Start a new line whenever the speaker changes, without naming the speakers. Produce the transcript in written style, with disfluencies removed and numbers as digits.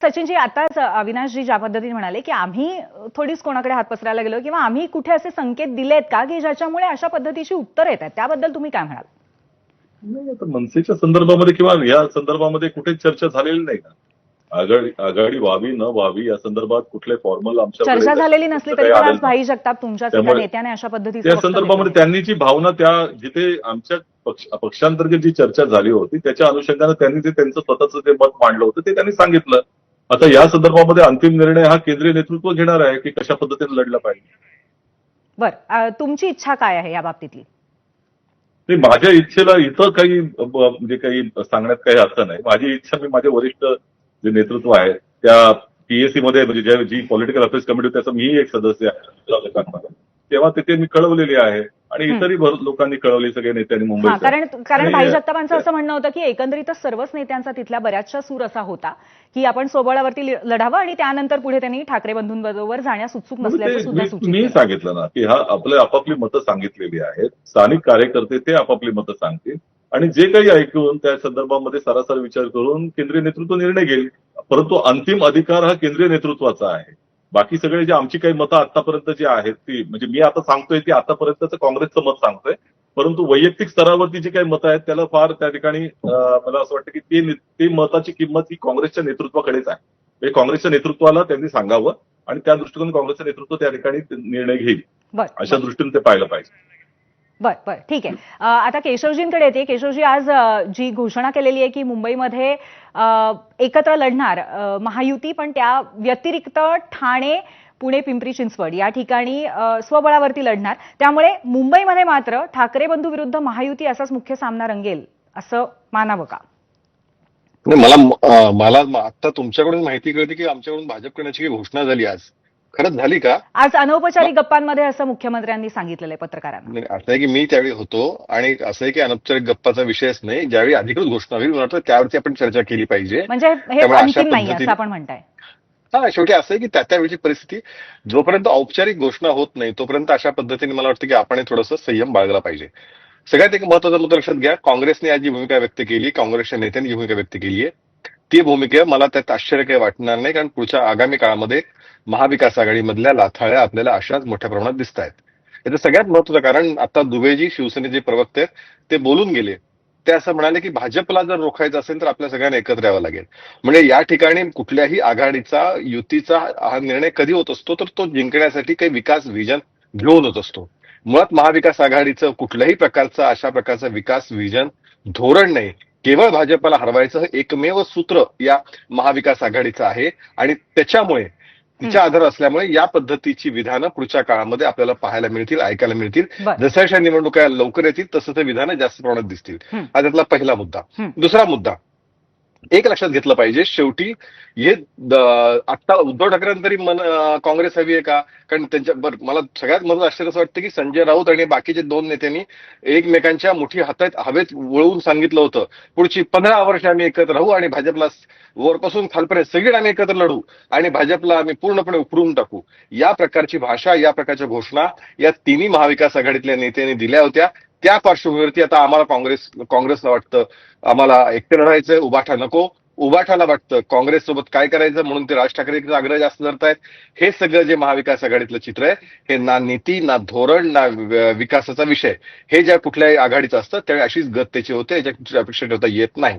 सचिनजी, आताच अविनाशजी ज्या पद्धतीने म्हणाले की आम्ही थोडीच कोणाकडे हात पसरायला गेलो किंवा आम्ही कुठे असे संकेत दिलेत का की ज्याच्यामुळे अशा पद्धतीची उत्तर येत आहेत, त्याबद्दल तुम्ही काय म्हणाल?
नाही, आता मनसेच्या संदर्भामध्ये किंवा या संदर्भामध्ये कुठेच चर्चा झालेली नाही ना. आघाडी व्हावी न व्हावी या संदर्भात कुठले फॉर्मल आमच्याकडे
चर्चा झालेली नसली तरी पण आज भाई जगताप तुमच्याच एका
त्यामुळे
नेत्याने अशा पद्धतीचं
त्या
वक्तव्य
संदर्भामध्ये
केलंय.
त्यांनी जी भावना त्या जिथे आमच्या पक्षांतर्गत जी चर्चा झाली होती त्याच्या अनुषंगाने त्यांनी जे त्यांचं स्वतःचं जे मत मांडलं होतं ते त्यांनी सांगितलं. आता या संदर्भामध्ये अंतिम निर्णय हा केंद्रीय नेतृत्व घेणार आहे की कशा पद्धतीने लढला पाहिजे.
बरं, तुमची इच्छा काय आहे या बाबतीतली?
नाही, माझ्या इच्छेला इथं काही म्हणजे काही सांगण्यात काही अर्थ नाही. माझी इच्छा मी माझे वरिष्ठ जे नेतृत्व आहे त्या पीएससी मध्ये म्हणजे जी पॉलिटिकल अफेअर्स कमिटी त्याचा मीही एक सदस्य आहे, तेव्हा तिथे मी कळवलेली आहे आणि इतरही लोकांनी कळवली, सगळ्या नेत्यांनी मुंबईत.
कारण भाई जगतापांचं असं म्हणणं होतं की एकंदरीतच सर्वच नेत्यांचा तिथल्या बऱ्याचशा सूर असा होता की आपण स्वबळावरती लढावं आणि त्यानंतर पुढे त्यांनी ठाकरे बंधूंबरोबर जाण्यास उत्सुक नसल्याचं सुद्धा सूचित
मी
केलं.
सांगितलं ना की हा आपापली मतं सांगितलेली आहेत. स्थानिक कार्यकर्ते ते आपापली मतं सांगतील आणि जे काही ऐकून त्या संदर्भामध्ये सरासर विचार करून केंद्रीय नेतृत्व निर्णय घेईल. परंतु अंतिम अधिकार हा केंद्रीय नेतृत्वाचा आहे. बाकी सगळे जे आमची काही मतं आतापर्यंत जी आहेत ती म्हणजे मी आता सांगतोय ती आतापर्यंतचं काँग्रेसचं मत सांगतोय. परंतु वैयक्तिक स्तरावरती जी काही मतं आहेत त्याला फार त्या ठिकाणी मला असं वाटतं की ते मताची किंमत ही काँग्रेसच्या नेतृत्वाकडेच आहे. म्हणजे काँग्रेसच्या नेतृत्वाला त्यांनी सांगावं आणि त्या दृष्टीकोन काँग्रेसचं नेतृत्व त्या ठिकाणी निर्णय घेईल. अशा दृष्टीने ते पाहिलं पाहिजे.
बरं, ठीक आहे. आता केशवजींकडे येते. केशवजी, आज जी घोषणा केलेली आहे की मुंबईमध्ये एकत्र लढणार महायुती, पण त्या व्यतिरिक्त ठाणे, पुणे, पिंपरी चिंचवड या ठिकाणी स्वबळावरती लढणार. त्यामुळे मुंबईमध्ये मात्र ठाकरे बंधू विरुद्ध महायुती असाच मुख्य सामना रंगेल असं मानावं का?
मला आता तुमच्याकडून माहिती कळते की आमच्याकडून भाजप करण्याची घोषणा झाली. आज खरंच झाली का?
आज अनौपचारिक गप्पांमध्ये असं मुख्यमंत्र्यांनी सांगितलेलं आहे पत्रकारांना.
असं आहे की मी त्यावेळी होतो आणि असं आहे की अनौपचारिक गप्पाचा विषयच नाही. ज्यावेळी अधिकृत घोषणा होईल मला वाटतं त्यावरती आपण चर्चा केली पाहिजे.
म्हणजे हे अंतिम नाही असं आपण म्हणताय?
हा, शेवटी असं आहे की त्यावेळीची परिस्थिती जोपर्यंत औपचारिक घोषणा होत नाही तोपर्यंत अशा पद्धतीने मला वाटतं की आपण थोडंसं संयम बाळगला पाहिजे. सगळ्यात एक महत्वाचा मुद्दा लक्षात घ्या, काँग्रेसने आज जी भूमिका व्यक्त केली, काँग्रेसच्या नेत्यांनी जी भूमिका व्यक्त केली आहे ती भूमिका मला त्यात आश्चर्य काही वाटणार नाही. कारण पुढच्या आगामी काळामध्ये महाविकास आघाडीमधल्या लाथाळ्या आपल्याला अशाच मोठ्या प्रमाणात दिसत आहेत. याचं सगळ्यात महत्वाचं कारण आता दुबेजी शिवसेनेचे प्रवक्ते ते बोलून गेले. ते असं म्हणाले की भाजपला जर रोखायचं असेल तर आपल्या सगळ्यांना एकत्र यावं लागेल. म्हणजे या ठिकाणी कुठल्याही आघाडीचा युतीचा हा निर्णय कधी होत असतो तर तो जिंकण्यासाठी काही विकास विजन घेऊन होत असतो. मुळात महाविकास आघाडीचं कुठल्याही प्रकारचा अशा प्रकारचं विकास विजन धोरण नाही. केवळ भाजपला हरवायचं हे एकमेव सूत्र या महाविकास आघाडीचं आहे आणि त्याच्यामुळे तिच्या आधार असल्यामुळे या पद्धतीची विधानं पुढच्या काळामध्ये आपल्याला पाहायला मिळतील, ऐकायला मिळतील. जशा निवडणुका लवकर येतील तसं ते विधानं जास्त प्रमाणात दिसतील. हा त्यातला पहिला मुद्दा. दुसरा मुद्दा एक लक्षात घेतलं पाहिजे, शेवटी हे आता उद्धव ठाकरेंना तरी काँग्रेस हवी आहे का? कारण त्यांच्या मला सगळ्यात महत्त्वाचं आश्चर्य असं वाटतं की संजय राऊत आणि बाकीचे दोन नेत्यांनी एकमेकांच्या मुठी हातात हवेत वळवून सांगितलं होतं पुढची 15 वर्ष आम्ही एकत्र राहू आणि भाजपला वरपासून खालपर्यंत सगळे आम्ही एकत्र लढू आणि भाजपला आम्ही पूर्णपणे उखडून टाकू. या प्रकारची भाषा, या प्रकारच्या घोषणा या तिन्ही महाविकास आघाडीतल्या नेत्यांनी दिल्या होत्या. त्या पार्श्वभूमीवरती आता आम्हाला काँग्रेसला वाटतं आम्हाला एकटे लढायचंय, उभाठा नको. उभाठाला वाटतं काँग्रेससोबत काय करायचं म्हणून ते राज ठाकरेंचा आग्रह जास्त धरतायत. हे सगळं जे महाविकास आघाडीतलं चित्र आहे हे ना नीती, ना धोरण, ना विकासाचा विषय हे ज्या कुठल्याही आघाडीचं असतं त्यावेळी अशीच गत त्याची होते, याच्या अपेक्षा ठेवता येत नाही.